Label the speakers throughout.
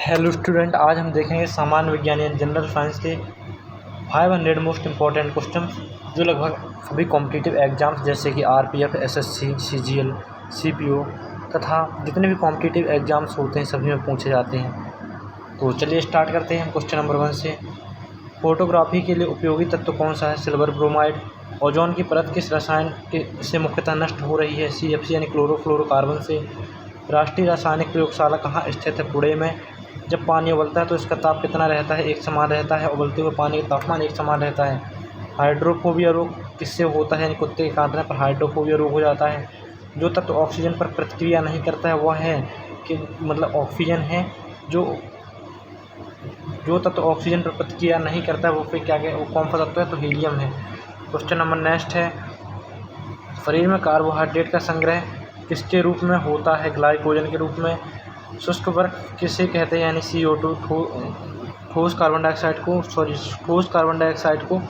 Speaker 1: Hello student, आज हम देखेंगे सामान्य विज्ञान यानी जनरल साइंस के 500 मोस्ट इम्पॉर्टेंट क्वेश्चंस जो लगभग सभी कॉम्पिटिटिव एग्जाम्स जैसे कि आरपीएफ, एसएससी, सीजीएल, सीपीओ तथा जितने भी कॉम्पिटिटिव एग्जाम्स होते हैं सभी में पूछे जाते हैं। तो चलिए स्टार्ट करते हैं हम क्वेश्चन नंबर 1 से। फोटोग्राफी के लिए उपयोगी तत्व कौन सा है? Silver bromide. ओजोन की परत किस रसायन से मुख्यतः नष्ट हो रही है? सीएफसी यानी क्लोरोफ्लोरोकार्बन से। राष्ट्रीय रासायनिक प्रयोगशाला कहाँ स्थित है? पुणे में। जब पानी उबलता है तो इसका ताप कितना रहता है? एक समान रहता है। उबलते हुए पानी का तापमान एक समान रहता है। हाइड्रोफोबिया रोग किससे होता है? यानी कुत्ते के काटने पर हाइड्रोफोबिया रोग हो जाता है। जो तत्व ऑक्सीजन पर प्रतिक्रिया नहीं करता है वह है कि ऑक्सीजन है जो तत्व ऑक्सीजन पर प्रतिक्रिया नहीं करता है वो फिर क्या वो कौन सा तत्व है? तो हीलियम है। क्वेश्चन नंबर नेक्स्ट है, शरीर में कार्बोहाइड्रेट का संग्रह किसके रूप में होता है? ग्लाइकोजन के रूप में। शुष्क बर्फ किसे कहते हैं? यानी CO2 ठोस कार्बन डाइऑक्साइड को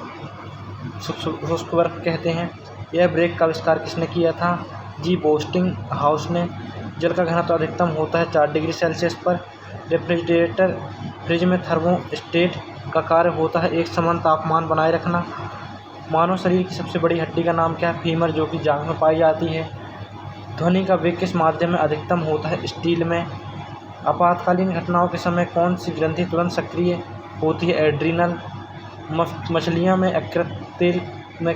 Speaker 1: शुष्क बर्फ कहते हैं। यह ब्रेक का आविष्कार किसने किया था? जी बोस्टिंग हाउस ने। जल का घनत्व अधिकतम होता है 4 डिग्री सेल्सियस पर। रेफ्रिजरेटर फ्रिज में थर्मोस्टेट का कार्य होता है एक समान तापमान बनाए रखना। मानव शरीर की सबसे बड़ी हड्डी का नाम क्या है? फीमर, जो कि जांघ में पाई जाती है। ध्वनि का वेग किस माध्यम में अधिकतम होता है? स्टील में। आपातकालीन घटनाओं के समय कौन सी ग्रंथि तुरंत सक्रिय होती है? एड्रीनल। मछलियों में यकृत तेल में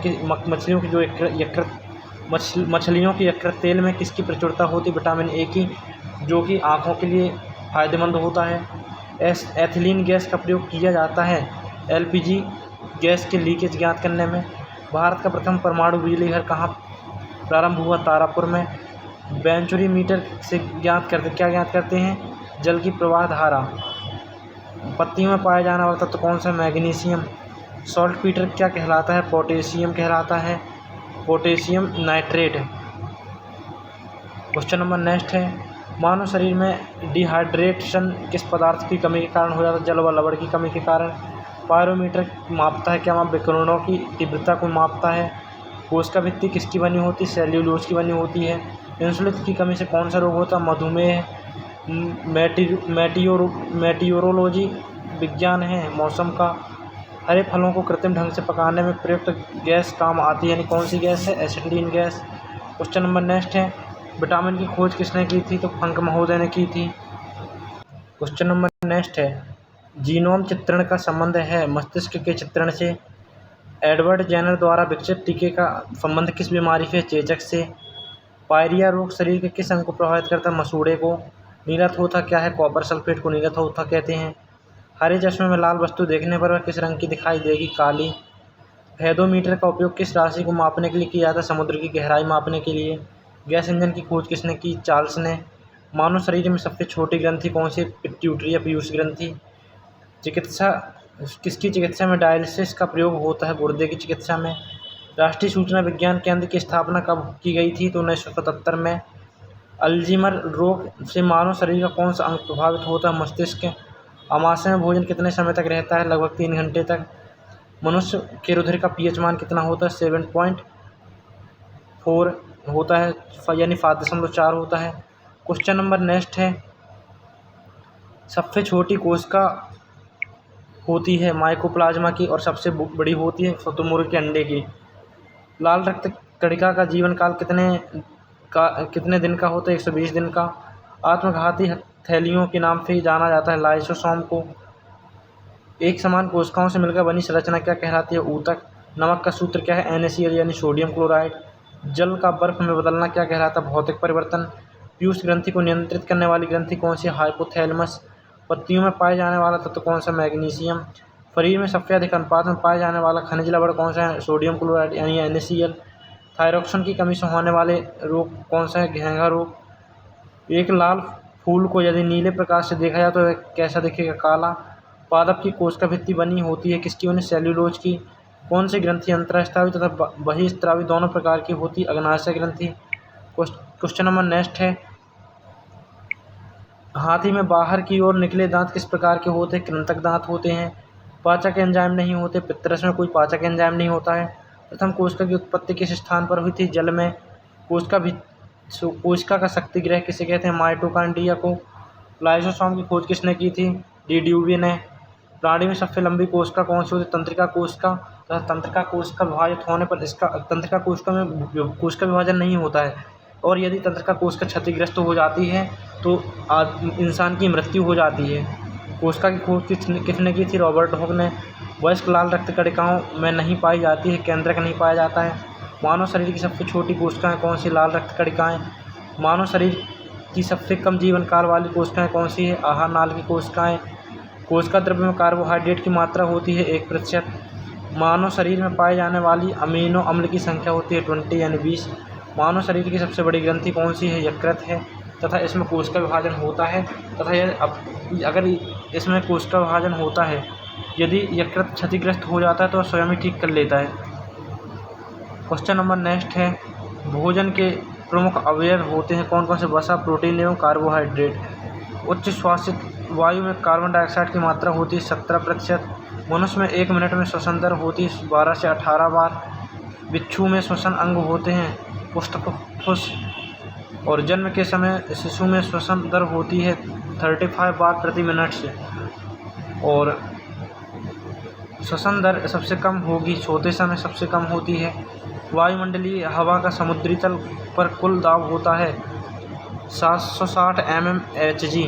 Speaker 1: मछलियों की यकृत तेल में किसकी प्रचुरता होती है? विटामिन ए की, जो कि आँखों के लिए फायदेमंद होता है। एथिलीन गैस का प्रयोग किया जाता है LPG गैस के लीकेज ज्ञात करने में। भारत का प्रथम परमाणु बिजली घर कहाँ प्रारंभ हुआ? तारापुर में। बेंचुरीमीटर से क्या ज्ञात करते हैं? जल की प्रवाह धारा। पत्तियों में पाया जाने वाला तत्व कौन सा? मैग्नीशियम। सॉल्टपीटर क्या कहलाता है? पोटेशियम कहलाता है। Potassium nitrate. Question number next है, मानव शरीर में डिहाइड्रेशन किस पदार्थ की कमी के कारण हो जाता है? जल व लवण की कमी के कारण। पायरोमीटर मापता है क्या? विकिरणों की तीव्रता को मापता है। कोशिका भित्ति किसकी बनी होती है? सेल्यूलोज की बनी होती है। इंसुलिन की कमी से कौन सा रोग होता है? मधुमेह। मेटियोरोलॉजी विज्ञान है मौसम का। हरे फलों को कृत्रिम ढंग से पकाने में प्रयुक्त गैस काम आती है, यानी कौन सी गैस है? Acetylene gas. Question number next है, विटामिन की खोज किसने की थी? तो फंक महोदय ने की थी। क्वेश्चन नंबर नेक्स्ट है, जीनोम चित्रण का संबंध है मस्तिष्क के चित्रण से। एडवर्ड जेनर द्वारा विकसित टीके का संबंध किस बीमारी से? चेचक से। पायरिया रोग शरीर के किस अंग को प्रभावित करता है? मसूड़े को। नीला थोथा क्या है? कॉपर सल्फेट को नीला थोथा कहते हैं। हरे चश्मे में लाल वस्तु देखने पर वह किस रंग की दिखाई देगी? काली। फेदोमीटर का उपयोग किस राशि को मापने के लिए किया जाता है? समुद्र की गहराई मापने के लिए। गैस इंजन की खोज किसने की? चार्ल्स ने। मानव शरीर में सबसे छोटी ग्रंथि कौन सी? पिट्यूटरी या पीयूष ग्रंथि। किसकी चिकित्सा में डायलिसिस का प्रयोग होता है? गुर्दे की चिकित्सा में। राष्ट्रीय सूचना विज्ञान केंद्र की स्थापना कब की गई थी? तो 1977 में। अल्जीमर रोग से मानव शरीर का कौन सा अंग प्रभावित होता है? मस्तिष्क। अमाशय में भोजन कितने समय तक रहता है? लगभग 3 घंटे तक। मनुष्य के रुधिर का pH मान कितना होता है? 7.4 होता है, यानी 5.4 होता है। क्वेश्चन नंबर नेक्स्ट है, सबसे छोटी कोशिका होती है माइकोप्लाज्मा की और सबसे बड़ी होती है शुतुरमुर्ग के अंडे की। लाल रक्त कणिका का जीवन काल कितने दिन का होता है? 120 दिन का। आत्मघाती हथेलियों के नाम से जाना जाता है लाइसोसोम को। एक समान कोशिकाओं से मिलकर बनी संरचना क्या कहलाती है? ऊतक। नमक का सूत्र क्या है? NaCl यानी सोडियम क्लोराइड। जल का बर्फ में बदलना क्या कहलाता है? भौतिक परिवर्तन। पीयूष ग्रंथि को नियंत्रित करने वाली ग्रंथि कौन सी? हाइपोथैलेमस। पत्तियों में पाए जाने वाला तत्व कौन सा? मैग्नीशियम। शरीर में सबसे अधिक अनुपात में पाए जाने वाला खनिज लवण कौन सा है? सोडियम क्लोराइड यानी NaCl। थायरॉक्सिन की कमी से होने वाले रोग कौन सा है? घेंघा रोग। एक लाल फूल को यदि नीले प्रकाश से देखा जाए तो वह कैसा दिखेगा? काला। पादप की कोशिका भित्ति बनी होती है किसकी बनी? सेल्यूलोज की। कौन सी ग्रंथि अंतःस्रावी तथा बहिःस्रावी दोनों प्रकार की होती है? अग्नाशय ग्रंथि। क्वेश्चन नंबर नेक्स्ट है, हाथी में बाहर की ओर निकले दांत किस प्रकार के होते हैं? कृंतक दांत होते हैं। पाचक एंजाइम नहीं होते। पितरस में कोई पाचक एंजाइम नहीं होता है। प्रथम कोशिका की उत्पत्ति किस स्थान पर हुई थी? जल में। कोशिका का शक्तिगृह किसे कहते हैं? माइटोकॉन्ड्रिया को। लाइसोसोम की खोज किसने की थी? डी ड्यूवी ने। प्राणी में सबसे लंबी कोशिका कौन सी होती है? तंत्रिका कोशिका। तथा तंत्रिका कोशिका विभाजित होने पर इसका तंत्रिका कोशिका में कोशिका विभाजन नहीं होता है, और यदि तंत्रिका कोशिका क्षतिग्रस्त हो जाती है तो इंसान की मृत्यु हो जाती है। कोशिका की खोज किसने की थी? रॉबर्ट हॉक ने। वयस्क लाल रक्त कणिकाओं में नहीं पाई जाती है, केंद्रक नहीं पाया जाता है। मानव शरीर की सबसे छोटी कोशिकाएं कौन सी? लाल रक्त कणिकाएं। मानव शरीर की सबसे कम जीवन काल वाली कोशिकाएं कौन सी है? आहार नाल की कोशिकाएं। कोशिका द्रव्य में कार्बोहाइड्रेट की मात्रा होती है 1%। मानव शरीर में पाए जाने वाली अमीनो अम्ल की संख्या होती है 20 यानी 20। मानव शरीर की सबसे बड़ी ग्रंथि कौन सी है? यकृत है, तथा इसमें कोशिका विभाजन होता है, तथा यह अगर इसमें कोशिका विभाजन होता है, यदि यकृत क्षतिग्रस्त हो जाता है तो स्वयं ही ठीक कर लेता है। क्वेश्चन नंबर नेक्स्ट है, भोजन के प्रमुख अवयव होते हैं कौन कौन से? वसा, प्रोटीन एवं कार्बोहाइड्रेट। उच्च श्वासित वायु में कार्बन डाइऑक्साइड की मात्रा होती है 17%। मनुष्य में 1 मिनट में श्वसन दर होती है 12 से 18 बार। बिच्छू में श्वसन अंग होते हैं पुष्टफुस, और जन्म के समय शिशु में श्वसन दर होती है 35 बार प्रति मिनट से, और श्वसन दर सबसे कम होगी सोते समय सबसे कम होती है। वायुमंडलीय हवा का समुद्री तल पर कुल दाब होता है 760 mmHg।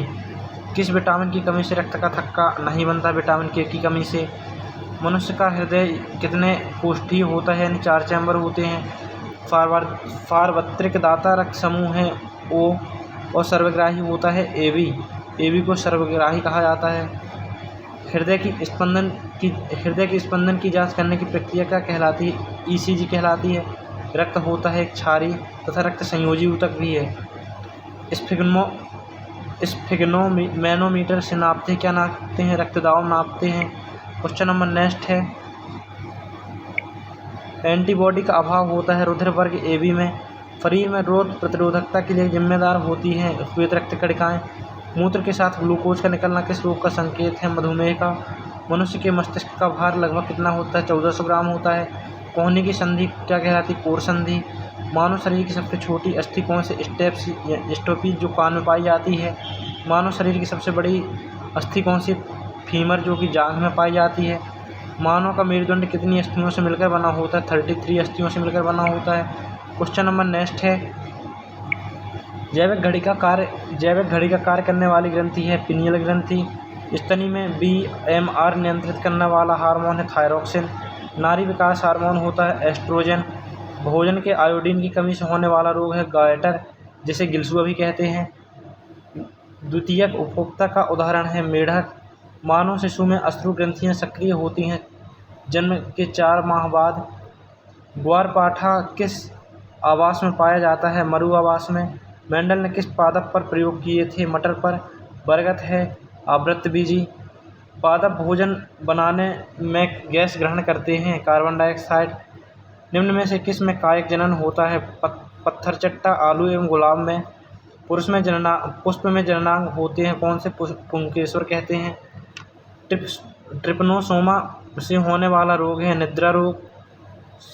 Speaker 1: किस विटामिन की कमी से रक्त का थक्का नहीं बनता? विटामिन के की कमी से। मनुष्य का हृदय कितने कोष्ठीय होता है? यानी 4 चैम्बर होते हैं। सार्वत्रिक दाता रक्त समूह है O, और सर्वग्राही होता है AB को सर्वग्राही कहा जाता है। हृदय की स्पंदन की जांच करने की प्रक्रिया क्या कहलाती है? ECG कहलाती है। रक्त होता है एक क्षारीय तथा रक्त संयोजी ऊतक भी है। स्फिग्नोमैनोमीटर से नापते हैं, क्या नापते हैं? रक्तदाब नापते हैं। क्वेश्चन नंबर नेक्स्ट है, एंटीबॉडी का अभाव होता है रुधिर वर्ग AB में। शरीर में रोग प्रतिरोधकता के लिए जिम्मेदार होती हैं श्वेत रक्त कणिकाएं। मूत्र के साथ ग्लूकोज का निकलना किस रोग का संकेत है? मधुमेह का। मनुष्य के मस्तिष्क का भार लगभग कितना होता है? 1400 ग्राम होता है। कोहनी की संधि क्या कहलाती है? कोर संधि। मानव शरीर की सबसे छोटी अस्थि कौन से? स्टोपीज, जो कान में पाई जाती है। मानव शरीर की सबसे बड़ी अस्थि कौन सी? फीमर, जो कि जांघ में पाई जाती है। मानव का मेरुदंड कितनी अस्थियों से मिलकर बना होता है? 33 अस्थियों से मिलकर बना होता है। क्वेश्चन नंबर नेक्स्ट है, जैविक घड़ी का कार्य करने वाली ग्रंथि है पिनियल ग्रंथि। स्तनी में BMR नियंत्रित करने वाला हार्मोन है थायरोक्सिन। नारी विकास हार्मोन होता है एस्ट्रोजन। भोजन के आयोडीन की कमी से होने वाला रोग है गायटर, जिसे गिलसुआ भी कहते हैं। द्वितीयक उपभोक्ता का उदाहरण है मेढक। मानव शिशु में अश्रु ग्रंथियां सक्रिय होती हैं जन्म के 4 माह बाद। ग्वारपाठा किस आवास में पाया जाता है? मरु आवास में। मेंडल ने किस पादप पर प्रयोग किए थे? मटर पर। बरगद है आवृतबीजी। पादप भोजन बनाने में गैस ग्रहण करते हैं कार्बन डाइऑक्साइड। निम्न में से किस में कायिक जनन होता है? पत्थरचट्टा, आलू एवं गुलाब में। पुष्प में जननांग होते हैं कौन से? पुंकेसर कहते हैं। ट्रिपनोसोमा से होने वाला रोग है निद्रा रोग।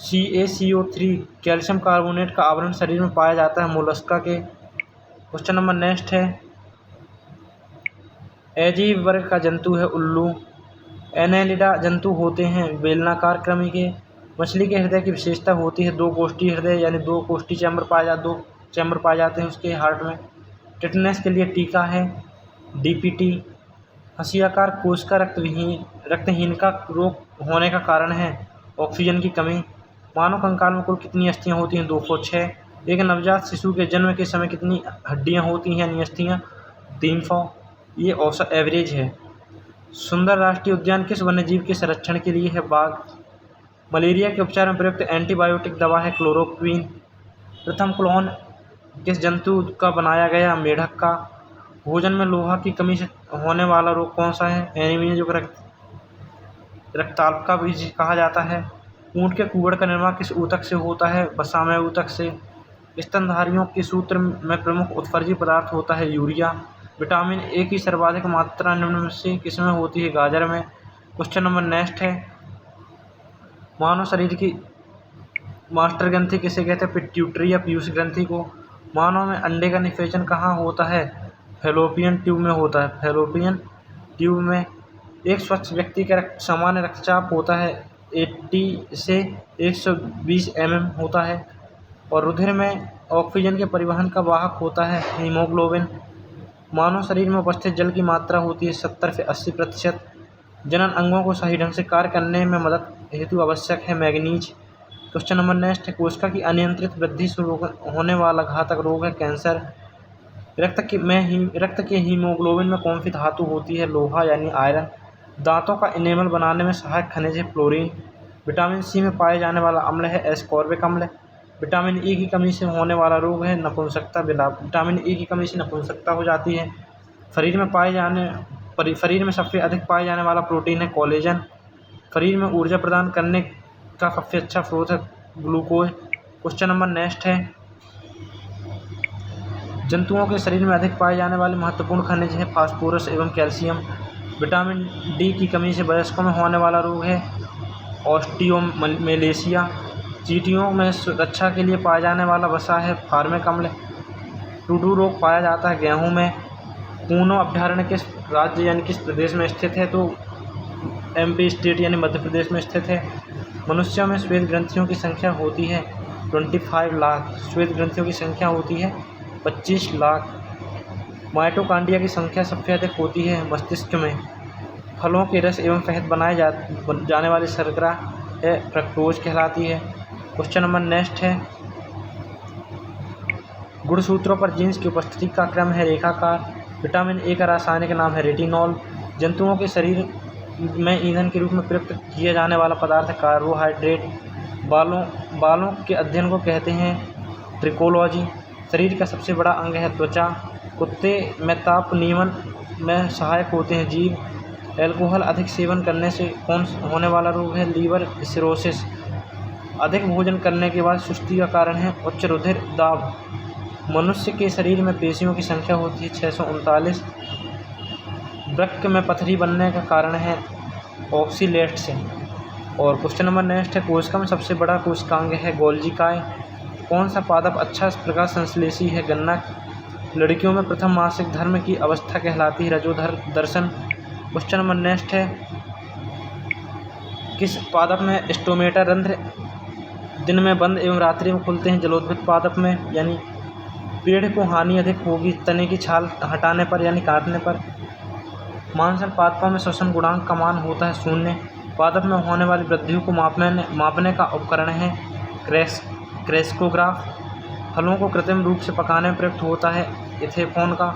Speaker 1: CaCO3 कैल्शियम कार्बोनेट का आवरण शरीर में पाया जाता है मोलस्का के। क्वेश्चन नंबर नेक्स्ट है, एजीव वर्ग का जंतु है उल्लू। एनेलिडा जंतु होते हैं बेलनाकार कृमि के। मछली के हृदय की विशेषता होती है 2 कोष्ठी हृदय, यानी 2 कोष्ठी चैम्बर पाए जाते हैं उसके हार्ट में। टिटनेस के लिए टीका है DPT। हंसियाकार कोशिका रक्तहीन का रोग होने का कारण है ऑक्सीजन की कमी। मानव कंकाल में कुल कितनी अस्थियां होती हैं? 206। एक नवजात शिशु के जन्म के समय कितनी हड्डियां होती हैं यानी अस्थियां? 300। ये औसत एवरेज है। सुंदर राष्ट्रीय उद्यान किस वन्यजीव के संरक्षण के लिए है? बाघ। मलेरिया के उपचार में प्रयुक्त एंटीबायोटिक दवा है क्लोरोक्विन। प्रथम क्लोन किस जंतु का बनाया गया? मेढक का। भोजन में लोहा की कमी से होने वाला रोग कौन सा है? एनीमिया, जो रक्ताल्प का भी कहा जाता है। ऊँट के कुबड़ का निर्माण किस ऊतक से होता है? वसामय ऊतक से। स्तनधारियों के सूत्र में प्रमुख उत्सर्जी पदार्थ होता है यूरिया। विटामिन ए की सर्वाधिक मात्रा निम्न में से किसमें होती है? गाजर में। क्वेश्चन नंबर नेक्स्ट है, मानव शरीर की मास्टर ग्रंथि किसे कहते हैं? पिट्यूटरी या पीयूष ग्रंथि को। मानव में अंडे का निषेचन कहाँ होता है? फैलोपियन ट्यूब में होता है। फैलोपियन ट्यूब में एक स्वच्छ व्यक्ति का सामान्य रक्तचाप होता है 80 से 120 mm होता है और रुधिर में ऑक्सीजन के परिवहन का वाहक होता है हीमोग्लोबिन। मानव शरीर में उपस्थित जल की मात्रा होती है 70 से 80%। जनन अंगों को सही ढंग से कार्य करने में मदद हेतु आवश्यक है मैग्नीज। क्वेश्चन नंबर नेक्स्ट है, कोशिका की अनियंत्रित वृद्धि से होने वाला घातक रोग है कैंसर। रक्त के हीमोग्लोबिन में कौन सी धातु होती है? लोहा यानी आयरन। दांतों का इनेमल बनाने में सहायक खनिज है फ्लोरीन। विटामिन सी में पाए जाने वाला अम्ल है एस्कॉर्बिक अम्ल। विटामिन ई की कमी से होने वाला रोग है नपुंसकता। विटामिन ई की कमी से नपुंसकता हो जाती है। शरीर में सबसे अधिक पाए जाने वाला प्रोटीन है कोलेजन। शरीर में ऊर्जा प्रदान करने का सबसे अच्छा स्रोत है ग्लूकोज। क्वेश्चन नंबर नेक्स्ट है, जंतुओं के शरीर में अधिक पाए जाने वाले महत्वपूर्ण खनिज है फास्फोरस एवं कैल्शियम। विटामिन डी की कमी से वयस्कों में होने वाला रोग है ऑस्टियोमेलेशिया। चींटियों में रक्षा के लिए पाए जाने वाला वसा है फार्मिक अम्ल। टूडू रोग पाया जाता है गेहूं में। कूनो अभ्यारण्य किस राज्य यानी किस प्रदेश में स्थित है? तो MP स्टेट यानी मध्य प्रदेश में स्थित है। मनुष्यों में श्वेत ग्रंथियों की संख्या होती है 25 लाख। श्वेत ग्रंथियों की संख्या होती है 25 लाख। माइटोकांड्रिया की संख्या सबसे अधिक होती है मस्तिष्क में। फलों के रस एवं शहद बनाए जाने वाली शर्करा है फ्रक्टोज कहलाती है। क्वेश्चन नंबर नेक्स्ट है, गुणसूत्रों पर जीन्स की उपस्थिति का क्रम है रेखाकार। विटामिन ए का रासायनिक नाम है रेटिनॉल। जंतुओं के शरीर में ईंधन के रूप में प्रयुक्त किया जाने वाला पदार्थ है कार्बोहाइड्रेट। बालों के अध्ययन को कहते हैं ट्रिकोलॉजी। शरीर का सबसे बड़ा अंग है त्वचा। कुत्ते में ताप नियमन में सहायक होते हैं जीभ। एल्कोहल अधिक सेवन करने से कौन होने वाला रोग है? Liver cirrhosis. अधिक भोजन करने के बाद सुस्ती का कारण है उच्च रुधिर दाब। मनुष्य के शरीर में पेशियों की संख्या होती है 639। वृक्क में पथरी बनने का कारण है ऑक्सीलेट से। और क्वेश्चन नंबर नेक्स्ट है, कोशिका में सबसे बड़ा कोशिकांग है गोल्जिकाय। कौन सा पादप अच्छा प्रकाश संश्लेषी है? गन्ना। लड़कियों में प्रथम मासिक धर्म की अवस्था कहलाती है रजोधर दर्शन। क्वेश्चन नंबर नेक्स्ट है, किस पादप में स्टोमेटा रंध्र दिन में बंद एवं रात्रि में खुलते हैं? जलोद्भिद पादप में। यानी पेड़ को हानि अधिक होगी तने की छाल हटाने पर यानी काटने पर। मांसल पादपों में श्वसन गुणांक का मान होता है 0। पादप में होने वाली वृद्धि को मापने का उपकरण है क्रेस्कोग्राफ। फलों को कृत्रिम रूप से पकाने में प्रयुक्त होता है इथेफोन का।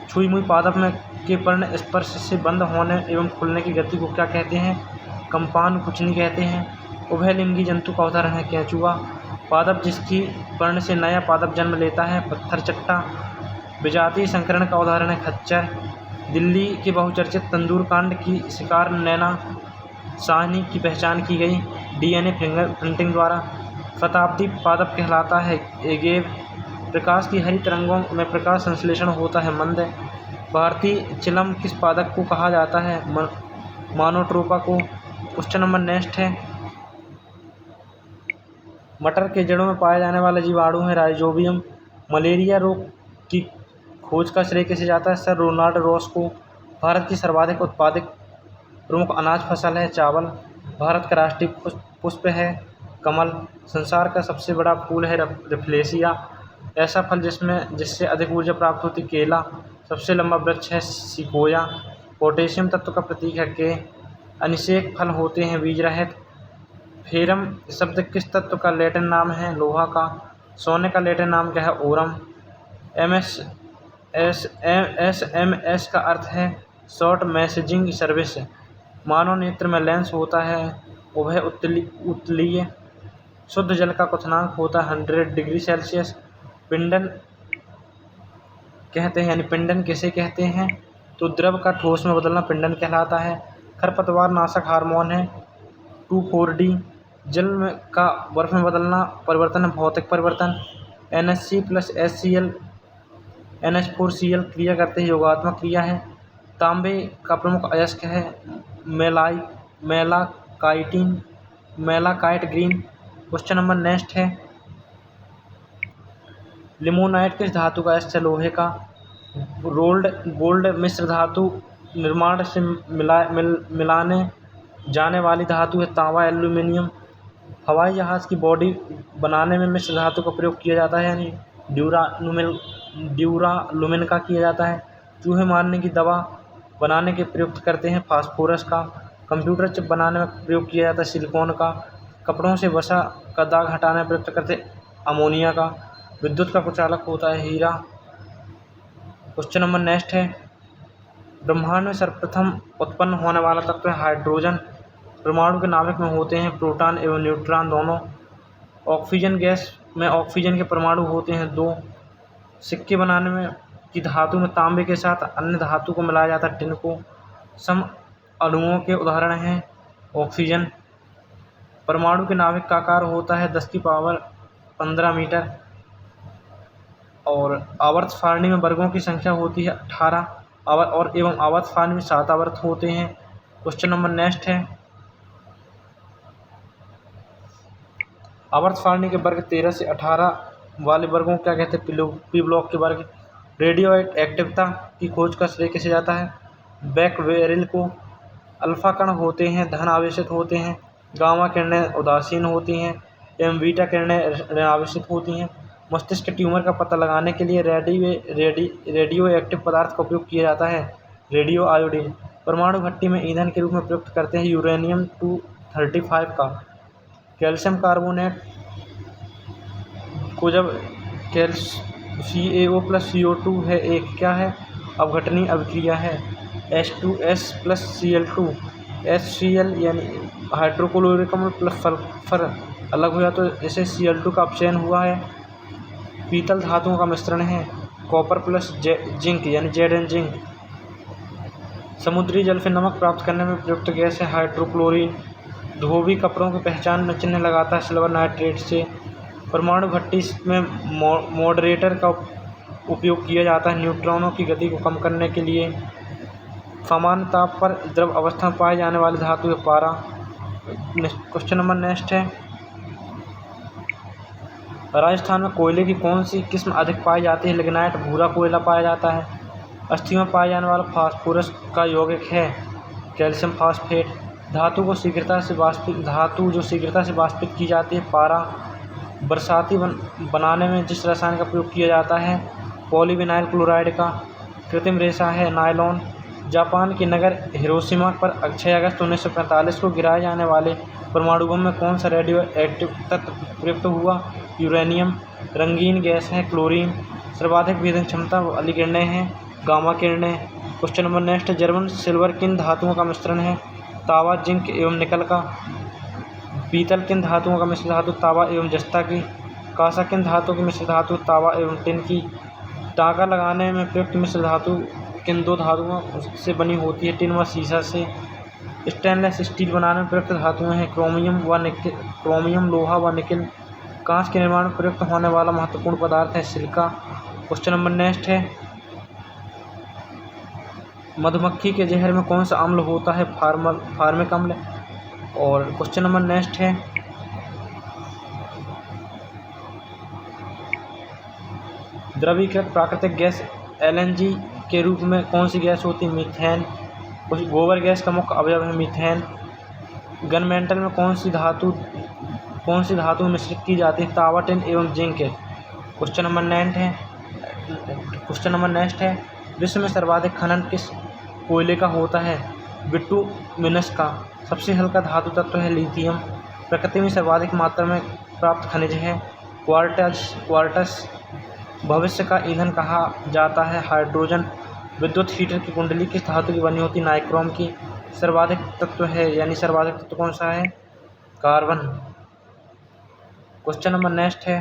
Speaker 1: छुई मुई पादप में के पर्ण स्पर्श से बंद होने एवं खुलने की गति को क्या कहते हैं? कंपान कुचनी कहते हैं। उभयलिंगी जंतु का उदाहरण है केंचुआ। पादप जिसकी पर्ण से नया पादप जन्म लेता है पत्थर चट्टा। विजातीय संकरण का उदाहरण है खच्चर। दिल्ली के बहुचर्चित तंदूर कांड की शिकार नैना साहनी की पहचान की गई DNA फिंगरप्रिंटिंग द्वारा। शताब्दी पादप कहलाता है एगेव। प्रकाश की हरी तरंगों में प्रकाश संश्लेषण होता है मंद। भारतीय चिलम किस पादप को कहा जाता है? मोनोट्रोपा को। क्वेश्चन नंबर नेक्स्ट है, मटर के जड़ों में पाए जाने वाला जीवाणु है राइजोबियम। मलेरिया रोग की खोज का श्रेय किसे जाता है? सर रोनाल्ड रॉस को। भारत की सर्वाधिक उत्पादित प्रमुख अनाज फसल है चावल। भारत का राष्ट्रीय पुष्प है कमल। संसार का सबसे बड़ा फूल है रिफ्लेशिया। ऐसा फल जिससे अधिक ऊर्जा प्राप्त होती केला। सबसे लंबा वृक्ष है सिकोया। पोटेशियम तत्व का प्रतीक है के। अनिषेक फल होते हैं बीज रहित। फेरम शब्द किस तत्व का लैटिन नाम है? लोहा का। सोने का लैटिन नाम क्या है? ओरम। SMS का अर्थ है शॉर्ट मैसेजिंग सर्विस। मानव नेत्र में लेंस होता है उभय उत्तलीय। शुद्ध जल का क्वथनांक होता है 100 डिग्री सेल्सियस। पिंडन कहते हैं यानी पिंडन किसे कहते हैं? तो द्रव का ठोस में बदलना पिंडन कहलाता है। खरपतवार नाशक हार्मोन है 2,4-D। जल का बर्फ में बदलना परिवर्तन है भौतिक परिवर्तन। NHC + HCl NH4Cl क्रिया करते ही योगात्मक क्रिया है। तांबे का प्रमुख अयस्क है malachite green. Question number next है, लिमोनाइट किस धातु का अयस्क है? लोहे का। रोल्ड गोल्ड मिश्र धातु निर्माण से मिलाने जाने वाली धातु है तांबा एल्यूमीनियम। हवाई जहाज़ की बॉडी बनाने में मिश्र धातु का प्रयोग किया जाता है, यानी ड्यूरालुमिन का किया जाता है। चूहे मारने की दवा बनाने के प्रयुक्त करते हैं फास्फोरस का। कंप्यूटर चिप बनाने में प्रयोग किया जाता है सिलिकॉन का। कपड़ों से वसा का दाग हटाने में प्रयुक्त करते अमोनिया का। विद्युत का कुचालक होता है हीरा। क्वेश्चन नंबर नेक्स्ट है, ब्रह्मांड में सर्वप्रथम उत्पन्न होने वाला तत्व है हाइड्रोजन। परमाणु के नाभिक में होते हैं प्रोटॉन एवं न्यूट्रॉन दोनों। ऑक्सीजन गैस में ऑक्सीजन के परमाणु होते हैं 2। सिक्के बनाने में की धातु में तांबे के साथ अन्य धातु को मिलाया जाता है टिन को। सम अणुओं के उदाहरण हैं ऑक्सीजन। परमाणु के नाभिक का आकार होता है 10 की पावर 15 मीटर। और आवर्त सारणी में वर्गों की संख्या होती है 18 और एवं आवर्त सारणी में 7 आवर्त होते हैं। क्वेश्चन नंबर नेक्स्ट है, आवर्त सारणी के वर्ग 13 से 18 वाले वर्गों को क्या कहते हैं? पी ब्लॉक के वर्ग। रेडियो एक्टिवता की खोज का श्रेय किसे जाता है? बैकवेरिल को। अल्फा कण होते हैं धन आवेशित होते हैं, गामा किरणें उदासीन होती हैं एवं बीटा किरणें ऋण आवेशित होती हैं। मस्तिष्क के ट्यूमर का पता लगाने के लिए रेडियो एक्टिव पदार्थ का उपयोग किया जाता है, रेडियो आयोडीन। परमाणु भट्टी में ईंधन के रूप में प्रयुक्त करते हैं यूरेनियम 235 का। कैल्शियम कार्बोनेट को जब CaO+CO2 है एक क्या है? अपघटनीय अभिक्रिया है। H2S+Cl2 HCl यानी हाइड्रोक्लोरिक अम्ल प्लस सल्फर अलग हुआ तो इसे Cl2 का अपचयन हुआ है। पीतल धातुओं का मिश्रण है। कॉपर प्लस जिंक यानी Zn जिंक। समुद्री जल से नमक प्राप्त करने में प्रयुक्त गैस है हाइड्रोक्लोरीन। धोबी कपड़ों की पहचान में चिन्ह लगाता है सिल्वर नाइट्रेट से। परमाणु भट्टी में मॉडरेटर का उपयोग किया जाता है न्यूट्रॉनों की गति को कम करने के लिए। सामान्य ताप पर द्रव अवस्था में पाई जाने वाली धातु है पारा। क्वेश्चन नंबर नेक्स्ट है, राजस्थान में कोयले की कौन सी किस्म अधिक पाई जाती है? लिग्नाइट भूरा कोयला पाया जाता है। अस्थि में पाए जाने वाला फास्फोरस का यौगिक है कैल्शियम फास्फेट। धातु जो शीघ्रता से वाष्पित की जाती है पारा। बरसाती बनाने में जिस रसायन का प्रयोग किया जाता है पॉलीविनाइल क्लोराइड का। कृत्रिम रेशा है नायलॉन। जापान के नगर हिरोशिमा पर 6 अगस्त 1945 को गिराए जाने वाले परमाणु बम में कौन सा रेडियो एक्टिव तत्व प्रयुक्त हुआ? यूरेनियम। रंगीन गैस है क्लोरीन। सर्वाधिक भेदन क्षमता वाली किरणें हैं गामा किरणें। Question number next, German silver किन धातुओं का मिश्रण है? तावा जिंक एवं निकल का। पीतल किन धातुओं का मिश्र धातु? तावा एवं जस्ता की। कांसा किन धातु की मिश्र धातु? तावा एवं टिन की। टाँका लगाने में प्रयुक्त मिश्र धातु किन 2 धातुओं से बनी होती है? टिन व सीसा से। स्टेनलेस स्टील बनाने में प्रयुक्त धातुएं हैं क्रोमियम लोहा व निकिल। कांच के निर्माण में प्रयुक्त होने वाला महत्वपूर्ण पदार्थ है सिलिका। क्वेश्चन नंबर नेक्स्ट है, मधुमक्खी के जहर में कौन सा अम्ल होता है? फार्मिक अम्ल। और क्वेश्चन नंबर नेक्स्ट है, द्रवीकृत प्राकृतिक गैस LNG के रूप में कौन सी गैस होती है? मीथेन। गोबर गैस का मुख्य अवयव है मीथेन। गन मेटल में कौन सी धातु मिश्रित की जाती है? तावा टिन एवं जिंक। क्वेश्चन नंबर नेक्स्ट है, विश्व में सर्वाधिक खनन किस कोयले का होता है? बिटुमिनस का। सबसे हल्का धातु तत्व है लिथियम। प्रकृति में सर्वाधिक मात्रा में प्राप्त खनिज है क्वार्टज। भविष्य का ईंधन कहा जाता है हाइड्रोजन। विद्युत हीटर की कुंडली किस धातु की बनी होती? नाइक्रोम की। सर्वाधिक तत्व कौन सा है? कार्बन। क्वेश्चन नंबर नेक्स्ट है,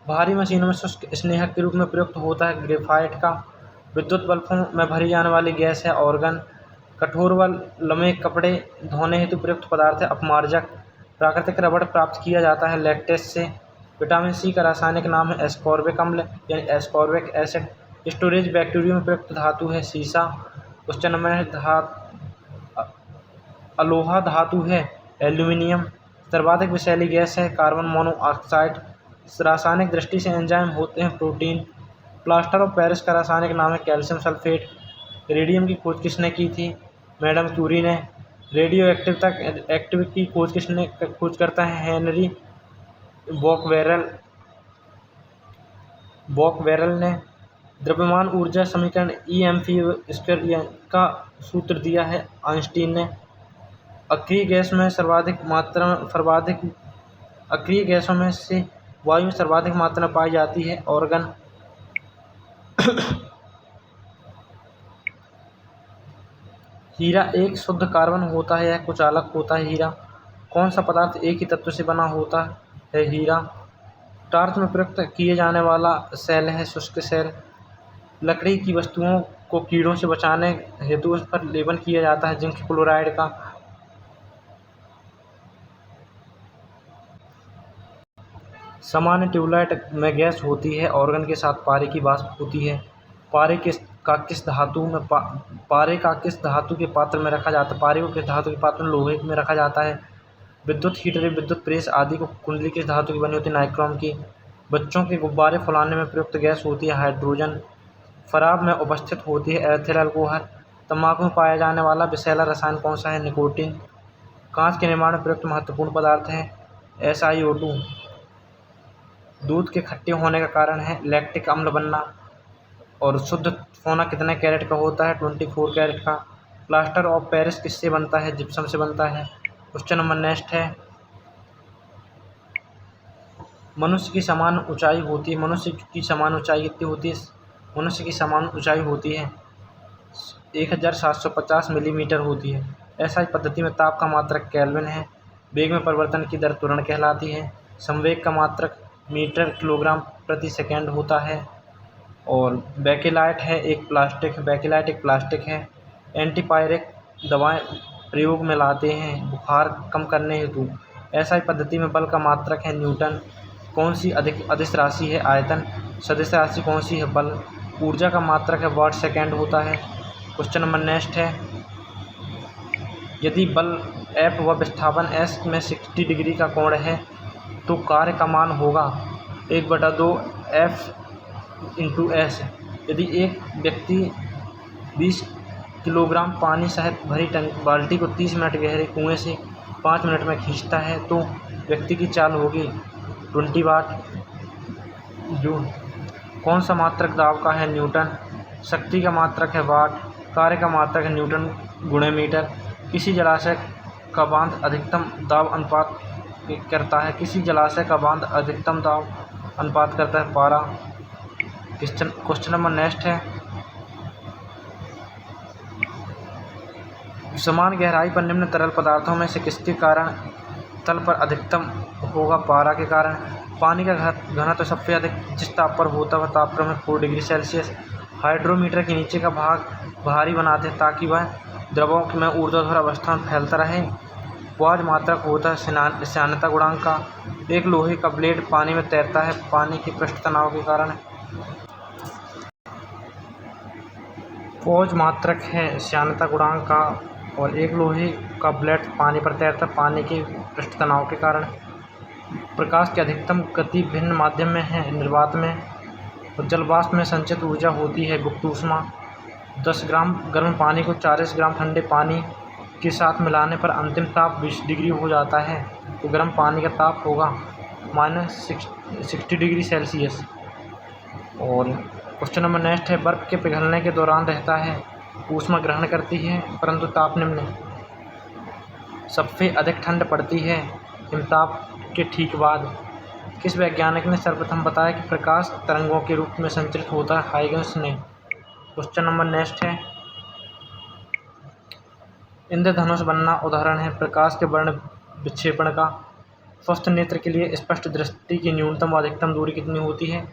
Speaker 1: भारी मशीनों में शुष्क स्नेहक के रूप में प्रयुक्त होता है ग्रेफाइट का। विद्युत बल्बों में भरी जाने वाली गैस है ऑर्गन। कठोर व लम्बे कपड़े धोने हेतु प्रयुक्त पदार्थ है अपमार्जक। प्राकृतिक रबड़ प्राप्त किया जाता है लैक्टेस से। विटामिन सी का रासायनिक नाम है एस्कॉर्बिक अम्ल यानी एस्कॉर्बिक एसिड। स्टोरेज बैक्टीरिया में प्रयुक्त धातु है सीसा। क्वेश्चन नंबर है, अलोहा धातु है एल्यूमिनियम। सर्वाधिक विषैली गैस है कार्बन मोनोऑक्साइड। रासायनिक दृष्टि से एंजाइम होते हैं प्रोटीन। प्लास्टर ऑफ पेरिस का रासायनिक नाम है कैल्शियम सल्फेट। रेडियम की खोज किसने की थी? मैडम क्यूरी ने। रेडियो एक्टिव की खोज किसने खोज करता है? हेनरी बॉकवेरल ने। द्रव्यमान ऊर्जा समीकरण E.m.F² का सूत्र दिया है आइंस्टीन ने। अक्रिय गैसों में से वायु में सर्वाधिक मात्रा में पाई जाती है ऑर्गन। हीरा एक शुद्ध कार्बन होता है या कुछ अलग होता है? हीरा। कौन सा पदार्थ एक ही तत्व से बना होता है? हीरा। टार्च में प्रयुक्त किए जाने वाला सेल है शुष्क सेल। लकड़ी की वस्तुओं को कीड़ों से बचाने हेतु उस पर लेपन किया जाता है जिंक क्लोराइड का। सामान्य ट्यूबलाइट में गैस होती है ऑर्गन के साथ पारे की वाष्प होती है। पारे का किस धातु के पात्र में रखा जाता है? पारे को किस धातु के पात्र में लोहे में रखा जाता है? विद्युत हीटर, विद्युत प्रेस आदि को कुंडली किस धातु की बनी होती है? नाइक्रोम की। बच्चों के गुब्बारे फुलाने में प्रयुक्त गैस होती है हाइड्रोजन। शराब में उपस्थित होती है एथिल अल्कोहल। तंबाकू में पाया जाने वाला विषैला रसायन कौन सा है? निकोटीन। कांच के निर्माण में प्रयुक्त महत्वपूर्ण पदार्थ है SiO2। दूध के खट्टे होने का कारण है लैक्टिक अम्ल बनना। और शुद्ध सोना कितने कैरेट का होता है? 24 कैरेट का। प्लास्टर ऑफ पेरिस किससे बनता है? जिप्सम से बनता है। क्वेश्चन नंबर नेक्स्ट है, मनुष्य की समान ऊंचाई होती है। मनुष्य की समान ऊंचाई कितनी होती है? मनुष्य की समान ऊंचाई होती है 1750 मिलीमीटर होती है। SI पद्धति में ताप का मात्रक केल्विन है। वेग में परिवर्तन की दर त्वरण कहलाती है। संवेग का मात्रक मीटर किलोग्राम प्रति सेकेंड होता है। और बेकेलाइट एक प्लास्टिक है। एंटीपायरेटिक दवाएं प्रयोग में लाते हैं बुखार कम करने हेतु। SI पद्धति में बल का मात्रक है न्यूटन। कौन सी अदिश राशि है? आयतन। सदिश राशि कौन सी है? बल। ऊर्जा का मात्रक है वाट सेकेंड होता है। क्वेश्चन नंबर नेक्स्ट है, यदि बल F व विस्थापन S में 60 डिग्री का कोण है तो कार्य का मान होगा 1/2 F × S। यदि एक व्यक्ति 20 किलोग्राम पानी सहित भरी बाल्टी को 30 मिनट गहरे कुएं से 5 मिनट में खींचता है तो व्यक्ति की चाल होगी 20 वाट जूल। कौन सा मात्रक दाब का है? न्यूटन। शक्ति का मात्रक है वाट। कार्य का मात्रक है न्यूटन × मीटर। किसी जलाशय का बांध अधिकतम दाब अनुपात करता है? किसी जलाशय का बांध अधिकतम दाब अनुपात करता है? पारा। क्वेश्चन नंबर नेक्स्ट है, समान गहराई पर निम्न तरल पदार्थों में से किसके कारण तल पर अधिकतम होगा? पारा के कारण। पानी का घनत्व सबसे अधिक जिस ताप पर होता है वह तापक्रम है 4 डिग्री सेल्सियस। हाइड्रोमीटर के नीचे का भाग भारी बनाते हैं ताकि वह द्रवों में ऊर्ध्वाधर अवस्था में फैलता रहे। वाज मात्रक होता है श्यानता गुणांक का। एक लोहे का ब्लेड पानी में तैरता है पानी के पृष्ठ तनाव के कारण। वाज मात्रक है श्यानता गुणांक का और एक लोहे का ब्लेड पानी पर तैरता है पानी के पृष्ठ तनाव के कारण। प्रकाश की अधिकतम गति भिन्न माध्यम में है निर्वात में। और जलवाष्प में संचित ऊर्जा होती है गुप्त ऊष्मा। 10 ग्राम गर्म पानी को 40 ग्राम ठंडे पानी के साथ मिलाने पर अंतिम ताप 20 डिग्री हो जाता है तो गर्म पानी का ताप होगा -60 डिग्री सेल्सियस। और क्वेश्चन नंबर नेक्स्ट है, बर्फ़ के पिघलने के दौरान रहता है ऊष्मा ग्रहण करती है परंतु ताप निम्न। सबसे अधिक ठंड पड़ती है हिमताप के ठीक बाद। किस वैज्ञानिक ने सर्वप्रथम बताया कि प्रकाश तरंगों के रूप में संचरित होता है? हाइगन्स ने। क्वेश्चन नंबर नेक्स्ट है, इंद्रधनुष बनना उदाहरण है प्रकाश के वर्ण विक्षेपण का। स्वस्थ नेत्र के लिए स्पष्ट दृष्टि की न्यूनतम व अधिकतम दूरी कितनी होती है?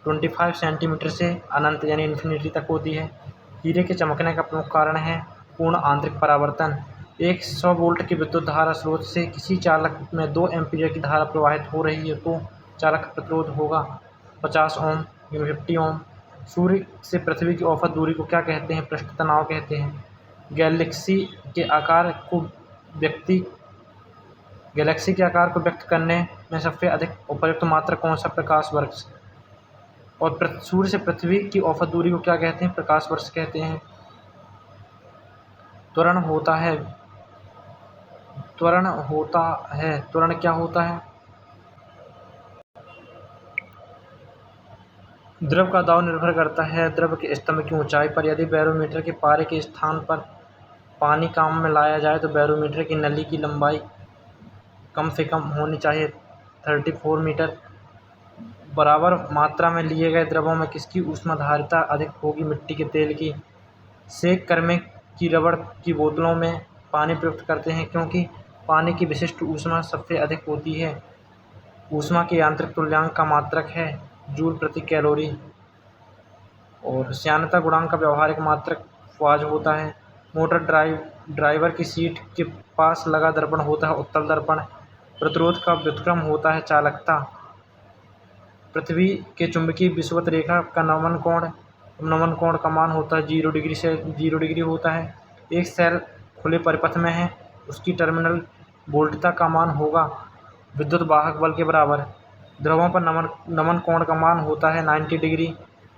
Speaker 1: 25 सेंटीमीटर से अनंत यानी इन्फिनिटी तक होती है। हीरे के चमकने का प्रमुख कारण है पूर्ण आंतरिक परावर्तन। एक 100 वोल्ट की विद्युत धारा स्रोत से किसी चालक में 2 एम्पीयर की धारा प्रवाहित हो रही है तो चालक प्रतिरोध होगा 50 ओम या 50 ओम। सूर्य से पृथ्वी की औसत दूरी को क्या कहते हैं? पृष्ठ तनाव कहते हैं। गैलेक्सी के आकार को व्यक्त करने में सबसे अधिक उपयुक्त मात्रा कौन सा प्रकाश वर्ष? और सूर्य से पृथ्वी की औसत दूरी को क्या कहते हैं? प्रकाश वर्ष कहते हैं। त्वरण होता है, त्वरण क्या होता है? द्रव का दाब निर्भर करता है द्रव के स्तंभ की ऊंचाई पर। यदि बैरोमीटर के पारे के स्थान पर पानी काम में लाया जाए तो बैरोमीटर की नली की लंबाई कम से कम होनी चाहिए 34 मीटर। बराबर मात्रा में लिए गए द्रवों में किसकी ऊष्माधारिता अधिक होगी? मिट्टी के तेल की। सेक करने की रबड़ की बोतलों में पानी प्रयुक्त करते हैं क्योंकि पानी की विशिष्ट ऊष्मा सबसे अधिक होती है। ऊष्मा के यांत्रिक तुल्यांक का मात्रक है जूल प्रति कैलोरी। और श्यानता गुणांक का व्यवहारिक मात्रक वाज होता है। मोटर ड्राइवर की सीट के पास लगा दर्पण होता है उत्तल दर्पण। प्रतिरोध का व्युत्क्रम होता है चालकता। पृथ्वी के चुंबकीय विषुवत रेखा का नमन कोण का मान होता है 0 डिग्री से 0 डिग्री होता है। एक सेल खुले परिपथ में है, उसकी टर्मिनल वोल्टता का मान होगा विद्युत वाहक बल के बराबर। ध्रुवों पर नमन कोण का मान होता है 90 डिग्री।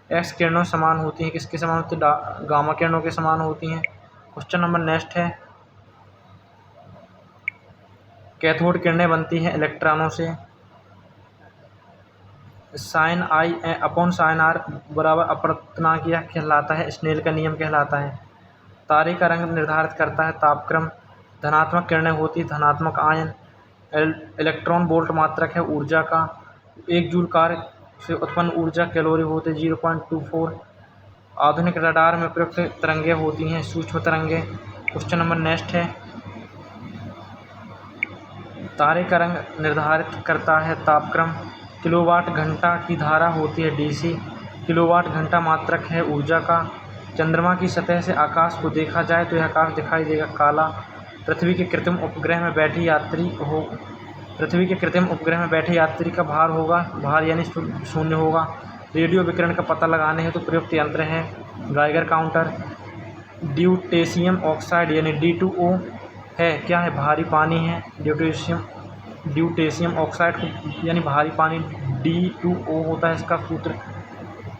Speaker 1: एक्स किरणों समान होती हैं, किसके समान होती है? गामा किरणों के समान होती हैं। क्वेश्चन नंबर नेक्स्ट है, कैथोड किरणें बनती हैं इलेक्ट्रॉनों से। Sine I upon sine R बराबर अपवर्तनांक कहलाता है, स्नेल का नियम कहलाता है। तारे का रंग निर्धारित करता है तापक्रम। धनात्मक किरणें होती धनात्मक आयन। इलेक्ट्रॉन वोल्ट मात्रक है ऊर्जा का। 1 जूल कार्य से उत्पन्न ऊर्जा कैलोरी होते 0.24। आधुनिक रडार में प्रयुक्त तरंगें होती हैं सूक्ष्म तरंगें। क्वेश्चन नंबर नेक्स्ट है, तारे का रंग निर्धारित करता है तापक्रम। किलोवाट घंटा की धारा होती है डीसी। किलोवाट घंटा मात्रक है ऊर्जा का। चंद्रमा की सतह से आकाश को देखा जाए तो यह आकाश दिखाई देगा काला। पृथ्वी के कृत्रिम उपग्रह में बैठे यात्री का भार यानी शून्य होगा। रेडियो विकिरण का पता लगाने हेतु प्रयुक्त यंत्र है गाइगर काउंटर। ड्यूटेशियम ऑक्साइड यानी D2O है क्या है? भारी पानी है। ड्यूटेशियम ऑक्साइड को यानी भारी पानी D2O होता है इसका सूत्र।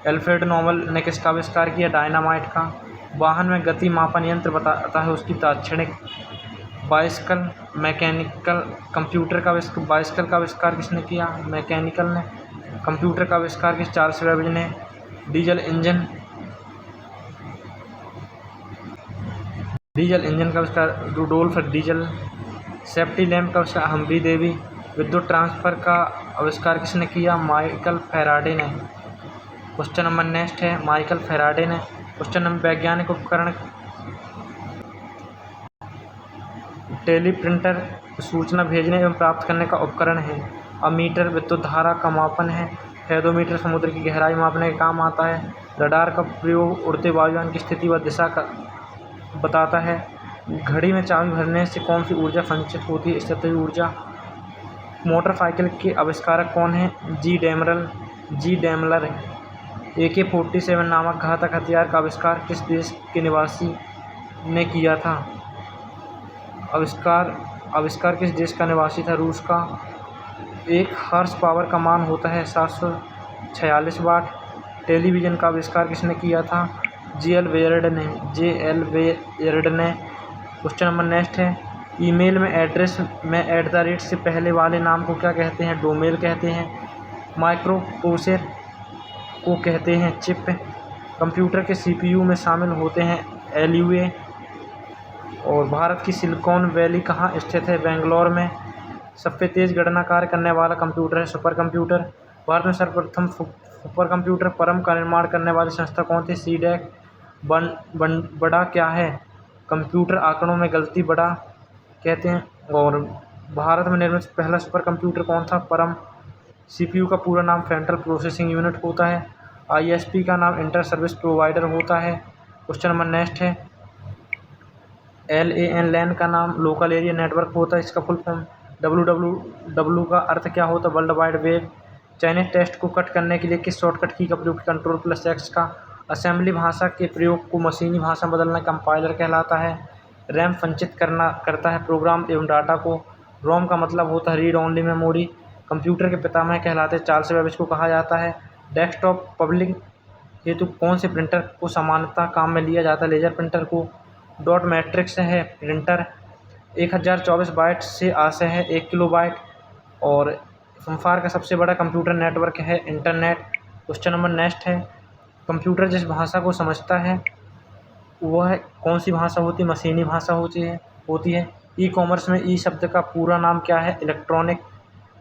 Speaker 1: एल्फ्रेड नोबल ने किसका आविष्कार किया? डायनामाइट का। वाहन में गति मापन यंत्र बताता है उसकी ताक्षणिक। बाइसिकल मैकेनिकल कंप्यूटर का बाइसिकल का आविष्कार किसने किया? मैकेनिकल ने। कंप्यूटर का आविष्कार किस? चार्ल्स बेबेज ने। डीजल इंजन का आविष्कार रुडोल्फ डीजल। सेफ्टी लैंप का आविष्कार हम्फ्री डेवी। विद्युत ट्रांसफर का आविष्कार किसने किया? माइकल फैराडे ने। क्वेश्चन नंबर नेक्स्ट है, माइकल फैराडे ने। क्वेश्चन नंबर, वैज्ञानिक उपकरण। टेलीप्रिंटर सूचना भेजने एवं प्राप्त करने का उपकरण है। अमीटर विद्युत धारा का मापन है। फेदोमीटर समुद्र की गहराई मापने का काम आता है। रडार का प्रयोग उड़ते वायुयान की स्थिति व दिशा का बताता है। घड़ी में चाबी भरने से कौन सी ऊर्जा संचित होती है? स्थितिज ऊर्जा। मोटरसाइकिल के आविष्कारक कौन है? जी डेमलर। AK-47 नामक घातक हथियार का आविष्कार किस देश के निवासी ने किया था? आविष्कार किस देश का निवासी था? रूस का। एक हॉर्स पावर का मान होता है 746 वाट। टेलीविज़न का आविष्कार किसने किया था? JL बेयर्ड ने। क्वेश्चन नंबर नेक्स्ट है, ईमेल में एड्रेस में @ से पहले वाले नाम को क्या कहते हैं? डोमेल कहते हैं। माइक्रोप्रोसेसर को कहते हैं चिप। कंप्यूटर के CPU में शामिल होते हैं LUA। और भारत की सिलिकॉन वैली कहाँ स्थित है? बेंगलोर में। सबसे तेज़ गणना कार्य करने वाला कंप्यूटर है सुपर कंप्यूटर। भारत में सर्वप्रथम सुपर कंप्यूटर परम का निर्माण करने वाली संस्था कौन थी? CDEC। बड़ा क्या है? कंप्यूटर आंकड़ों में गलती बड़ा कहते हैं। और भारत में निर्मित पहला सुपर कंप्यूटर कौन था? परम। CPU का पूरा नाम सेंट्रल प्रोसेसिंग यूनिट होता है। ISP का नाम इंटर सर्विस प्रोवाइडर होता है। क्वेश्चन नंबर नेक्स्ट है, LAN का नाम लोकल एरिया नेटवर्क होता है। इसका फुल फॉर्म WWW का अर्थ क्या होता है? World wide web. चयनित टेक्स्ट को कट करने के लिए किस शॉर्टकट की का प्रयोग? Ctrl+X का। असेंबली भाषा के प्रयोग को मशीनी भाषा में बदलना कंपाइलर कहलाता है। रैम संचित करता है प्रोग्राम एवं डाटा को। रोम का मतलब होता है रीड ओनली मेमोरी। कंप्यूटर के पितामह कहलाते चार्ल्स बेबेज को कहा जाता है। डेस्कटॉप पब्लिक हेतु कौन से प्रिंटर को सामान्यतः काम में लिया जाता है? लेजर प्रिंटर को। डॉट मैट्रिक्स है प्रिंटर 1024 बाइट से आशय है 1 किलोबाइट। और संसार का सबसे बड़ा कंप्यूटर नेटवर्क है इंटरनेट। क्वेश्चन नंबर नेक्स्ट है, कंप्यूटर जिस भाषा को समझता है वह कौन सी भाषा होती है? मशीनी भाषा होती है। ई कॉमर्स में ई शब्द का पूरा नाम क्या है? इलेक्ट्रॉनिक।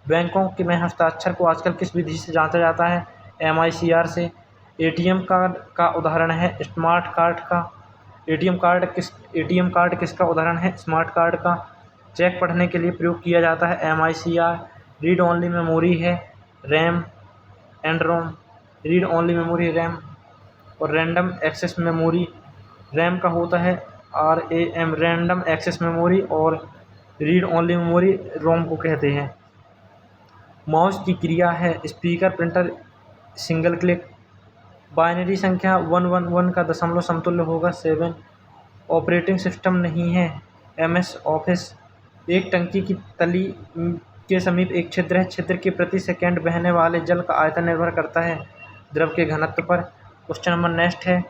Speaker 1: बैंकों के में हस्ताक्षर को आजकल किस विधि से जांचा जाता है? MICR से। एटीएम कार्ड का उदाहरण है स्मार्ट कार्ड का। एटीएम कार्ड किसका उदाहरण है? स्मार्ट कार्ड का। चेक पढ़ने के लिए प्रयोग किया जाता है MICR। रीड ओनली मेमोरी है RAM and ROM. Read only memory RAM. और रैंडम एक्सेस मेमोरी रैम का होता है RAM रैंडम एक्सेस मेमोरी। और रीड ओनली मेमोरी रोम को कहते हैं। माउस की क्रिया है speaker printer single click. Binary संख्या 111 का दशमलव समतुल्य होगा 7। ऑपरेटिंग सिस्टम नहीं है MS ऑफिस। एक टंकी की तली के समीप एक छिद्र है। छिद्र के प्रति सेकंड बहने वाले जल का आयतन निर्भर करता है द्रव के घनत्व पर। क्वेश्चन नंबर नेक्स्ट है,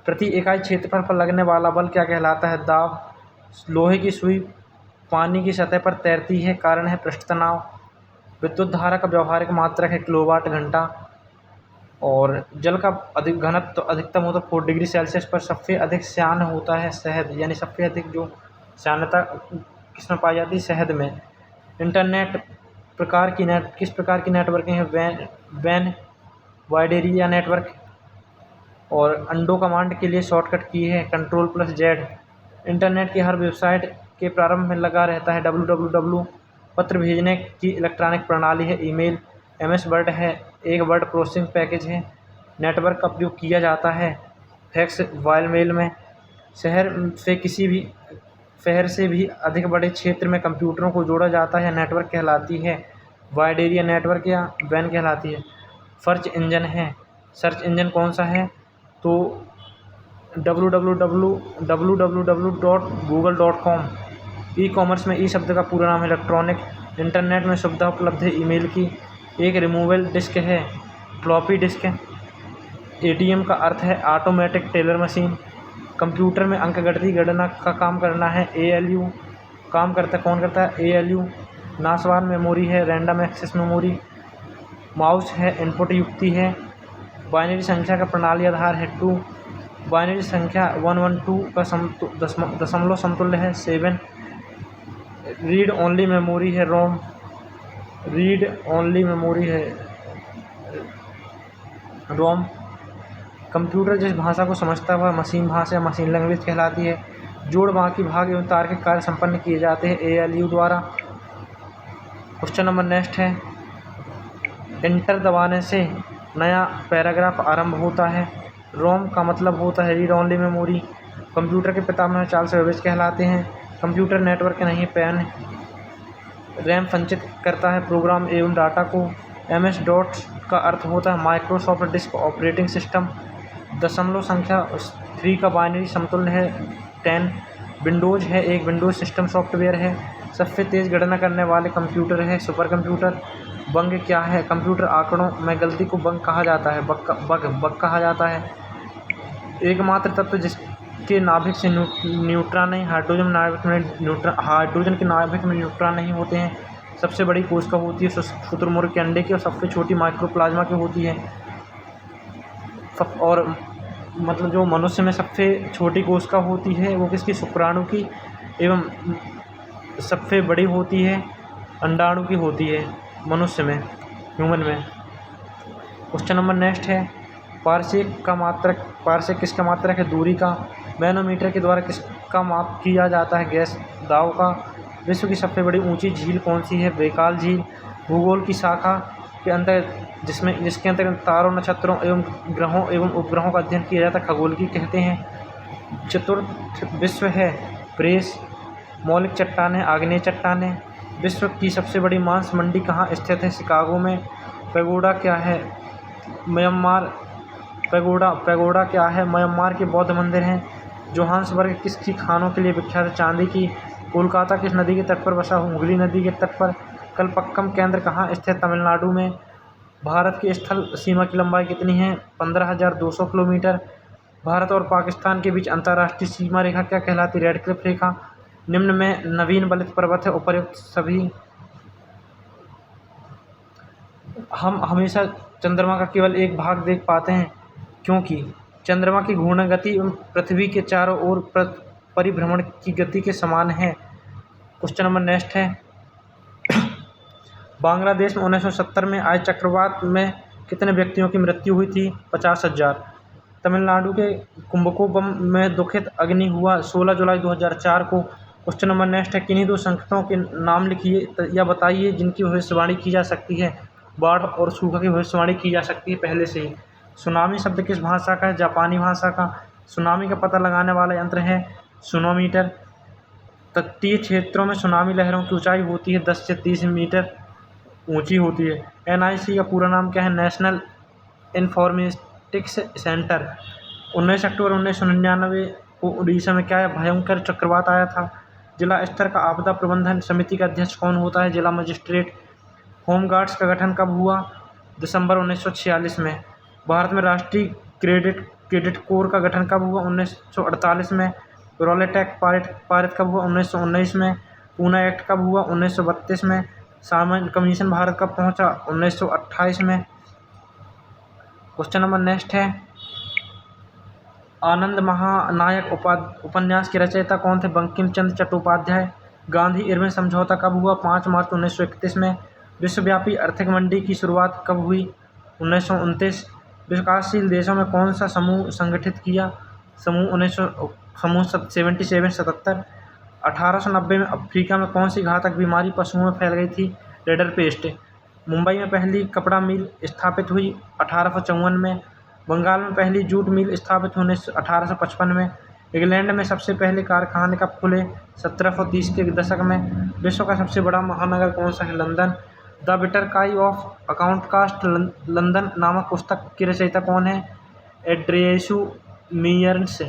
Speaker 1: प्रति इकाई क्षेत्रफल पर लगने वाला बल क्या कहलाता है? दाब। लोहे की सुई पानी की सतह पर तैरती है, कारण है पृष्ठ तनाव। विद्युत धारा का व्यवहारिक मात्रक है किलोवाट घंटा। और जल का अधिक घनत्व अधिकतम होता है 4 डिग्री सेल्सियस पर। सबसे अधिक श्यान होता है शहद, यानी सबसे अधिक जो श्यानता किसमें पाई जाती है? शहद में। इंटरनेट किस प्रकार की नेटवर्किंग है? वैन वाइड एरिया नेटवर्क। और अंडो कमांड के लिए शॉर्टकट की है Ctrl+Z। इंटरनेट की हर वेबसाइट के प्रारंभ में लगा रहता है www। पत्र भेजने की इलेक्ट्रॉनिक प्रणाली है ईमेल। MS वर्ड है एक वर्ड प्रोसेसिंग पैकेज है। नेटवर्क का उपयोग किया जाता है फैक्स वाइल मेल में। शहर से भी अधिक बड़े क्षेत्र में कंप्यूटरों को जोड़ा जाता है नेटवर्क कहलाती है वाइड एरिया नेटवर्क या वैन कहलाती है। सर्च इंजन कौन सा है? तो www.google.com। ई कॉमर्स में ई शब्द का पूरा नाम है इलेक्ट्रॉनिक। इंटरनेट में सुविधा उपलब्ध है ईमेल की। एक रिमूवेबल डिस्क है फ्लॉपी डिस्क। ATM का अर्थ है ऑटोमेटिक टेलर मशीन। कंप्यूटर में अंकगणितीय गणना का काम करना है ALU। कौन करता है? ALU। नासवान मेमोरी है रैंडम एक्सेस मेमोरी। माउस है इनपुट युक्ति है। बाइनरी संख्या का प्रणाली आधार है 2। बाइनरी संख्या 112 का दशमलव समतुल्य है 7। रीड ओनली मेमोरी है रोम। रीड ओनली मेमोरी है रोम। कंप्यूटर जिस भाषा को समझता है वह मशीन भाषा या मशीन लैंग्वेज कहलाती है। जोड़ बाकी भाग एवं तार्किक कार्य संपन्न किए जाते हैं ALU द्वारा। क्वेश्चन नंबर नेक्स्ट है, एंटर दबाने से नया पैराग्राफ आरंभ होता है। रोम का मतलब होता है रीड ओनली मेमोरी। कंप्यूटर के पितामह चार्ल्स बेबेज कहलाते हैं। कंप्यूटर नेटवर्क नहीं पेन। रैम संचित करता है प्रोग्राम एवं डाटा को। MS डॉट्स का अर्थ होता है माइक्रोसॉफ्ट डिस्क ऑपरेटिंग सिस्टम। दशमलव संख्या 3 का बाइनरी समतुल्य है 10। विंडोज है एक विंडोज सिस्टम सॉफ्टवेयर है। सबसे तेज़ गणना करने वाले कंप्यूटर है सुपर कंप्यूटर। बग क्या है? कंप्यूटर आंकड़ों में गलती को बग कहा जाता है। बग कहा जाता है। एकमात्र तत्व जिसके नाभिक से न्यूट्रॉन नहीं, हाइड्रोजन के नाभिक में न्यूट्रॉन नहीं होते हैं। सबसे बड़ी कोशिका होती है शुतुरमुर्ग के अंडे की। और सबसे छोटी माइक्रोप्लाज्मा की होती है। और मतलब जो मनुष्य में सबसे छोटी कोशिका होती है वो किसकी? शुक्राणु की। एवं सबसे बड़ी होती है अंडाणु की होती है मनुष्य में, ह्यूमन में। क्वेश्चन नंबर नेक्स्ट है, पारसेक किसका मात्रक है? दूरी का। मैनोमीटर के द्वारा किसका माप किया जाता है? गैस दाव का। विश्व की सबसे बड़ी ऊंची झील कौन सी है? बैकाल झील। भूगोल की शाखा के जिसके अंतर्गत तारों, नक्षत्रों एवं ग्रहों एवं उपग्रहों का अध्ययन किया जाता है खगोल की कहते हैं। चतुर्थ विश्व है प्रेस। मौलिक चट्टानें, आग्नेय चट्टानें। विश्व की सबसे बड़ी मांस मंडी कहाँ स्थित है? शिकागो में। पैगोडा क्या है? पैगोडा क्या है? म्यांमार के बौद्ध मंदिर हैं। जोहान्सबर्ग किसकी खानों के लिए विख्यात है? चांदी की। कोलकाता किस नदी के तट पर बसा? हुगली नदी के तट पर। कल्पक्कम केंद्र कहाँ स्थित है? तमिलनाडु में। भारत की स्थल सीमा की लंबाई कितनी है? 15,200 किलोमीटर। भारत और पाकिस्तान के बीच अंतर्राष्ट्रीय सीमा रेखा क्या कहलाती है? रेड क्लिफ रेखा। निम्न में नवीन बलित पर्वत है उपर्युक्त सभी। हम हमेशा चंद्रमा का केवल एक भाग देख पाते हैं क्योंकि चंद्रमा की घूर्णन गति पृथ्वी के चारों ओर परिभ्रमण की गति के समान है। क्वेश्चन नंबर नेक्स्ट है, बांग्लादेश में 1970 में आए चक्रवात में कितने व्यक्तियों की मृत्यु हुई थी? 50,000। तमिलनाडु के कुंभकोणम में दुखित अग्नि हुआ 16 जुलाई 2004 को। क्वेश्चन नंबर नेक्स्ट है, किन्हीं दो संकटों के नाम लिखिए या बताइए जिनकी भविष्यवाणी की जा सकती है। बाढ़ और सूखा की भविष्यवाणी की जा सकती है पहले से ही। सुनामी शब्द किस भाषा का है? जापानी भाषा का। सुनामी का पता लगाने वाला यंत्र है सुनोमीटर। तटीय क्षेत्रों में सुनामी लहरों की ऊंचाई होती है 10 से 30 मीटर ऊंची होती है। NIC का पूरा नाम क्या है? National informatics centre. 19 अक्टूबर 1999 को उड़ीसा में क्या भयंकर चक्रवात आया था? जिला स्तर का आपदा प्रबंधन समिति का अध्यक्ष कौन होता है? जिला मजिस्ट्रेट। होमगार्ड्स का गठन कब हुआ? दिसंबर 1946 में। भारत में राष्ट्रीय क्रेडिट कोर का गठन कब हुआ? 1948 में। रॉलेट एक्ट पारित कब हुआ? 1919 में। पूना एक्ट कब हुआ? 1932 में। सामान्य कमीशन भारत कब पहुंचा? 1928 में। क्वेश्चन नंबर नेक्स्ट है, आनंद महानायक उपन्यास के रचयिता कौन थे? बंकिम चंद्र चट्टोपाध्याय। गांधी इरविन समझौता कब हुआ? 5 मार्च 1931 में। विश्वव्यापी आर्थिक मंदी की शुरुआत कब हुई? 1929। विकासशील देशों में कौन सा समूह संगठित किया? समूह 77। 1890 में अफ्रीका में कौन सी घातक बीमारी पशुओं में फैल गई थी? रेडरपेस्ट। मुंबई में पहली कपड़ा मिल स्थापित हुई 1854 में। बंगाल में पहली जूट मिल स्थापित हुई 1855 में। इंग्लैंड में सबसे पहले कारखाने कब खुले? 1730 के दशक में। विश्व का सबसे बड़ा महानगर कौन सा है? लंदन। द बिटर काई ऑफ अकाउंटकास्ट लंदन नामक पुस्तक की रचयिता कौन है? एड्रियसु मीयर्न्स।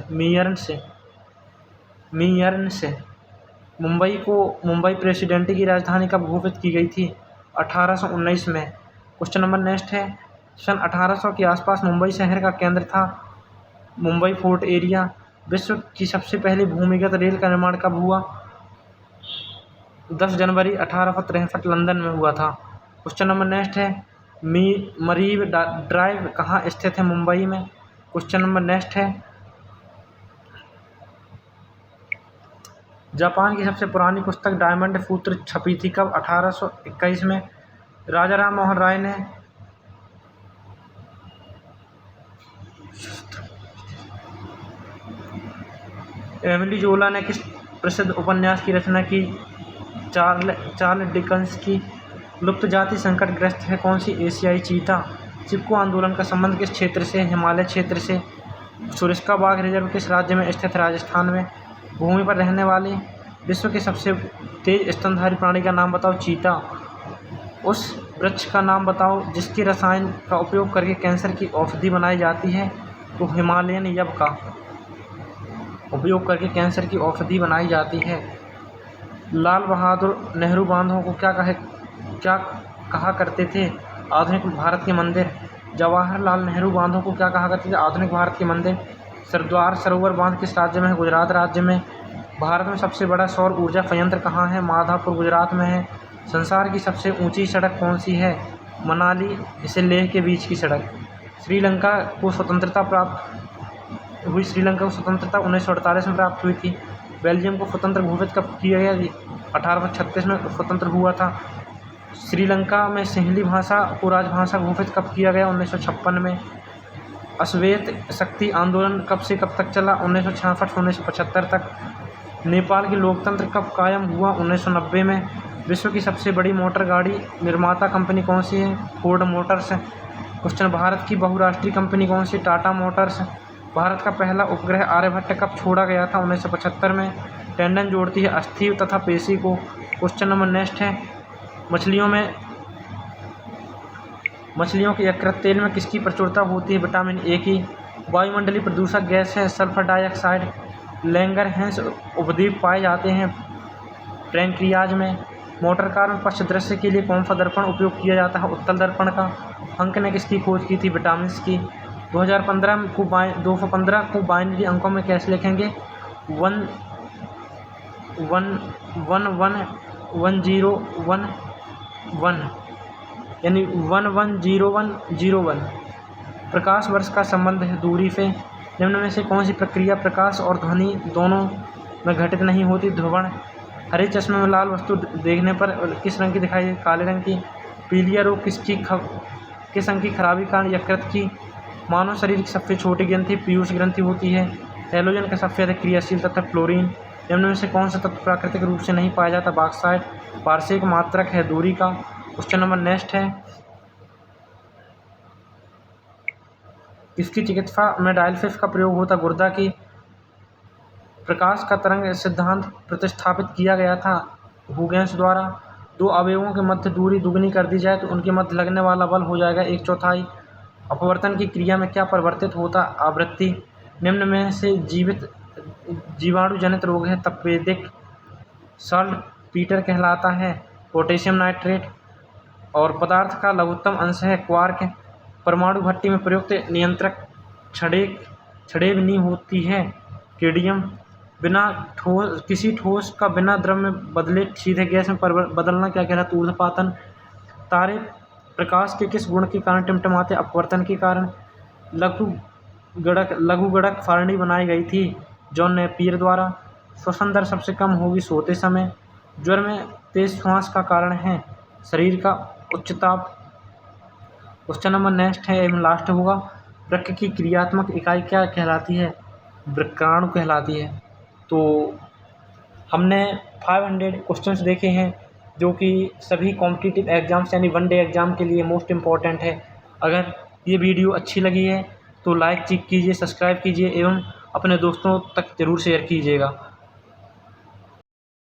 Speaker 1: मुंबई प्रेसिडेंसी की राजधानी कब घोषित की गई थी? 1819 में। क्वेश्चन नंबर नेक्स्ट है, सन 1800 के आसपास मुंबई शहर का केंद्र था मुंबई फोर्ट एरिया। विश्व की सबसे पहली भूमिगत रेल का निर्माण कब हुआ? 10 जनवरी 1863 लंदन में हुआ था। क्वेश्चन नंबर नेक्स्ट है, मरीन ड्राइव कहाँ स्थित है? मुंबई में। क्वेश्चन नंबर नेक्स्ट है, जापान की सबसे पुरानी पुस्तक डायमंड सूत्र छपी थी कब? 1821 में। राजा राम मोहन राय ने एमिली जोला ने किस प्रसिद्ध उपन्यास की रचना की? चार्ल्स डिकन्स की। लुप्त जाति संकटग्रस्त है कौन सी एशियाई चीता? चिपको आंदोलन का संबंध किस क्षेत्र से? हिमालय क्षेत्र से। सुरिस्का बाघ रिजर्व किस राज्य में स्थित? राजस्थान में। भूमि पर रहने वाले विश्व के सबसे तेज स्तनधारी प्राणी का नाम बताओ? चीता। उस वृक्ष का नाम बताओ जिसके रसायन का उपयोग करके कैंसर की औषधि बनाई जाती है? तो हिमालयन यब का उपयोग करके कैंसर की औषधि बनाई जाती है। लाल बहादुर नेहरू बांधों को क्या कहा करते थे? आधुनिक भारत के मंदिर। जवाहरलाल नेहरू बांधों को क्या कहा करते थे? आधुनिक भारत के मंदिर। सरदार सरोवर बांध किस राज्य में है? गुजरात राज्य में। भारत में सबसे बड़ा सौर ऊर्जा संयंत्र कहाँ है? माधापुर गुजरात में है। संसार की सबसे ऊंची सड़क कौन सी है? मनाली से लेह के बीच की सड़क। श्रीलंका को स्वतंत्रता 1948 में प्राप्त हुई थी। बेल्जियम को स्वतंत्र घोषित कब किया गया? 1836 में स्वतंत्र हुआ था। श्रीलंका में सिंहली भाषा को राजभाषा घोषित कब किया गया? 1956 में। अश्वेत शक्ति आंदोलन कब से कब तक चला? 1966 से 1975 तक। नेपाल की लोकतंत्र कब कायम हुआ? 1990 में। विश्व की सबसे बड़ी मोटर गाड़ी निर्माता कंपनी कौन सी है? Ford Motors. क्वेश्चन, भारत की बहुराष्ट्रीय कंपनी कौन सी? टाटा मोटर्स। भारत का पहला उपग्रह आर्यभट्ट कब छोड़ा गया था? 1975 में। टेंडन जोड़ती है अस्थि तथा पेशी को। क्वेश्चन नंबर नेक्स्ट है, मछलियों के यकृत तेल में किसकी प्रचुरता होती है? विटामिन ए की। वायुमंडलीय प्रदूषक गैस है सल्फर डाइऑक्साइड। लैंगरहैंस उपद्वीप पाए जाते हैं पैंक्रियाज में। मोटर कार में पश्च दृश्य के लिए कौन सा दर्पण उपयोग किया जाता है? उत्तल दर्पण का। अंक ने किसकी खोज की थी? विटामिन की। 2015 को 215 को बाइनरी अंकों में कैसे लिखेंगे? 1 1 1 1 1 0 1 1 यानी 1 1 0 1 0 1। प्रकाश वर्ष का संबंध है दूरी से। निम्न में से कौन सी प्रक्रिया प्रकाश और ध्वनि दोनों में घटित नहीं होती? ध्रुवण। हरे चश्मे में लाल वस्तु देखने पर किस रंग की दिखाई दे? काले रंग की। पीलिया रोग किस अंग की खराबी कारण यकृत की? मानव शरीर की सबसे छोटी ग्रंथि पीयूष ग्रंथि होती है। हैलोजन का सबसे अधिक क्रियाशील तत्व फ्लोरीन। निम्न में से कौन सा तत्व प्राकृतिक रूप से नहीं पाया जाता? बॉक्साइट। वार्षिक मात्रक है दूरी का। क्वेश्चन नंबर नेक्स्ट है, किसकी चिकित्सा में डायलिसिस का प्रयोग होता? गुर्दा की। प्रकाश का तरंग सिद्धांत प्रतिस्थापित किया गया था हुगेंस द्वारा। दो अवयवों के मध्य दूरी दुगनी कर दी जाए तो उनके मध्य लगने वाला बल हो जाएगा 1/4। अपवर्तन की क्रिया में क्या परिवर्तित होता? आवृत्ति। निम्न में से जीवाणु जनित रोग है तपेदिक। सॉल्ट पीटर कहलाता है पोटेशियम नाइट्रेट। और पदार्थ का लघुत्तम अंश है क्वार्क। परमाणु भट्टी में प्रयुक्त नियंत्रक छड़ेबनी होती है केडियम। किसी ठोस का बिना द्रव में बदले सीधे गैस में बदलना क्या कहलाता? ऊर्ध्वपातन। तारे प्रकाश के किस गुण के कारण टिमटिमाते? अपवर्तन के कारण। लघुगणक सारणी बनाई गई थी जॉन नेपियर द्वारा। श्वसन दर सबसे कम होगी सोते समय। ज्वर में तेज श्वास का कारण है शरीर का उच्च ताप। क्वेश्चन नंबर नेक्स्ट है एवं लास्ट होगा, वृक्क की क्रियात्मक इकाई क्या कहलाती है? वृक्काणु कहलाती है। तो हमने 500 क्वेश्चंस देखे हैं जो कि सभी कॉम्पिटिटिव एग्जाम्स यानी वन डे एग्ज़ाम के लिए मोस्ट इम्पॉर्टेंट है। अगर ये वीडियो अच्छी लगी है तो लाइक कीजिए, सब्सक्राइब कीजिए एवं अपने दोस्तों तक ज़रूर शेयर कीजिएगा।